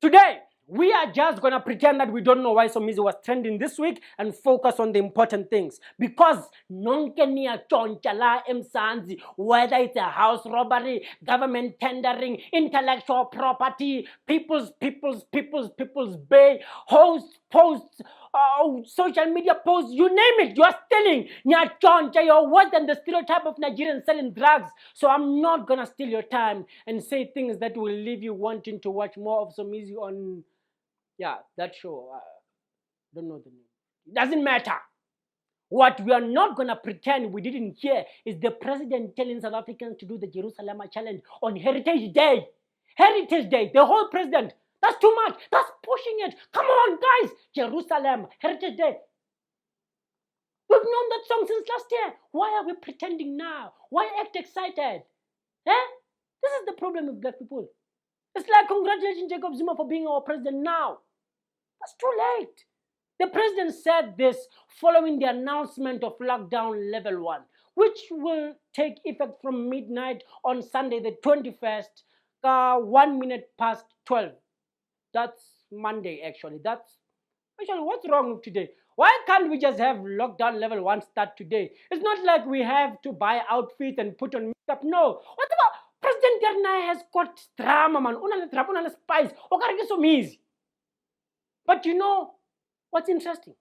Today, we are just going to pretend that we don't know why Somizi was trending this week and focus on the important things. Because nonke niyatshontsha la eMzansi, whether it's a house robbery, government tendering, intellectual property, people's bay, host posts, social media posts, you name it, you're stealing. Nyatshontsha, you're worse than the stereotype of Nigerians selling drugs. So I'm not going to steal your time and say things that will leave you wanting to watch more of Somizi on... Yeah, that show. Don't know the name. It doesn't matter. What we are not going to pretend we didn't hear is the president telling South Africans to do the Jerusalem challenge on Heritage Day. Heritage Day, the whole president. That's too much. That's pushing it. Come on, guys. Jerusalem, Heritage Day. We've known that song since last year. Why are we pretending now? Why act excited? Eh? This is the problem with black people. It's like, congratulations, Jacob Zuma, for being our president now. That's too late. The president said this following the announcement of lockdown level 1, which will take effect from midnight on Sunday the 21st, 1 minute past 12. That's Monday, actually. What's wrong with today? Why can't we just have lockdown level 1 start today? It's not like we have to buy outfits and put on makeup. No. What about President Garnay has got drama, man. Una spice. So easy. But you know what's interesting?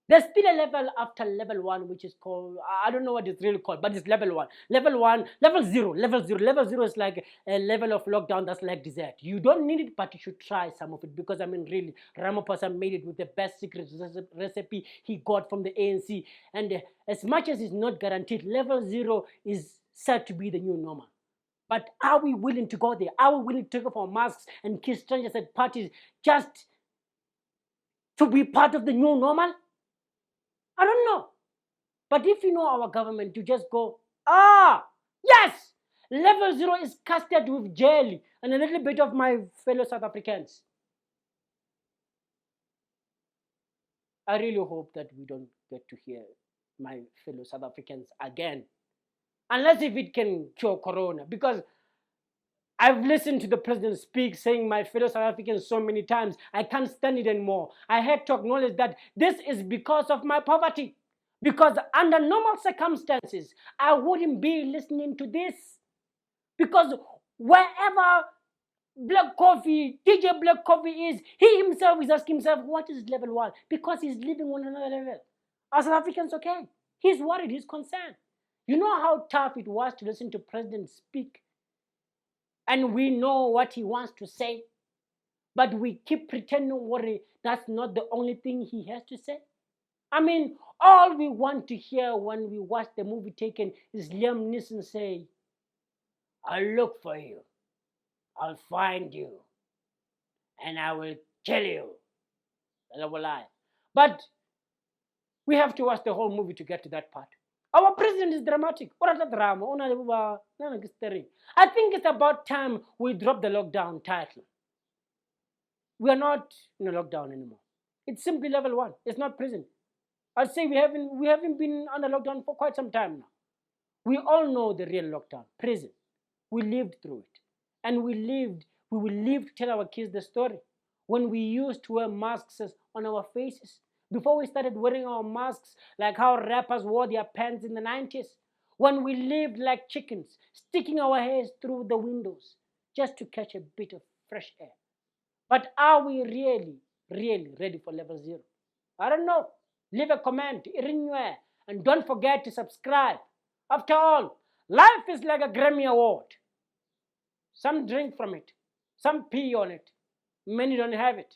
There's still a level after level 1, which is called, I don't know what it's really called, but it's level 1. Level 1, level 0. Level 0 is like a level of lockdown that's like dessert. You don't need it, but you should try some of it, because I mean, really, Ramaphosa made it with the best secret recipe he got from the ANC. And as much as it's not guaranteed, level 0 is said to be the new normal. But are we willing to go there? Are we willing to take off our masks and kiss strangers at parties just to be part of the new normal? I don't know. But if you know our government, you just go, yes, level 0 is casted with jelly and a little bit of my fellow South Africans. I really hope that we don't get to hear my fellow South Africans again. Unless if it can cure corona. Because I've listened to the president speak saying my fellow South Africans so many times, I can't stand it anymore. I had to acknowledge that this is because of my poverty. Because under normal circumstances, I wouldn't be listening to this. Because wherever Black Coffee, DJ Black Coffee is, he himself is asking himself, what is level 1? Because he's living on another level. Are South Africans okay? He's worried, he's concerned. You know how tough it was to listen to President speak? And we know what he wants to say. But we keep pretending worry that's not the only thing he has to say. I mean, all we want to hear when we watch the movie Taken is Liam Neeson say, I'll look for you, I'll find you, and I will kill you. But we have to watch the whole movie to get to that part. Our president is dramatic. I think it's about time we drop the lockdown title. We are not in a lockdown anymore. It's simply level 1. It's not prison. I'd say we haven't been under lockdown for quite some time now. We all know the real lockdown, prison. We lived through it. And we will live to tell our kids the story. When we used to wear masks on our faces. Before we started wearing our masks like how rappers wore their pants in the 90s. When we lived like chickens, sticking our heads through the windows just to catch a bit of fresh air. But are we really ready for level 0? I don't know. Leave a comment, and don't forget to subscribe. After all, life is like a Grammy Award. Some drink from it, some pee on it, many don't have it.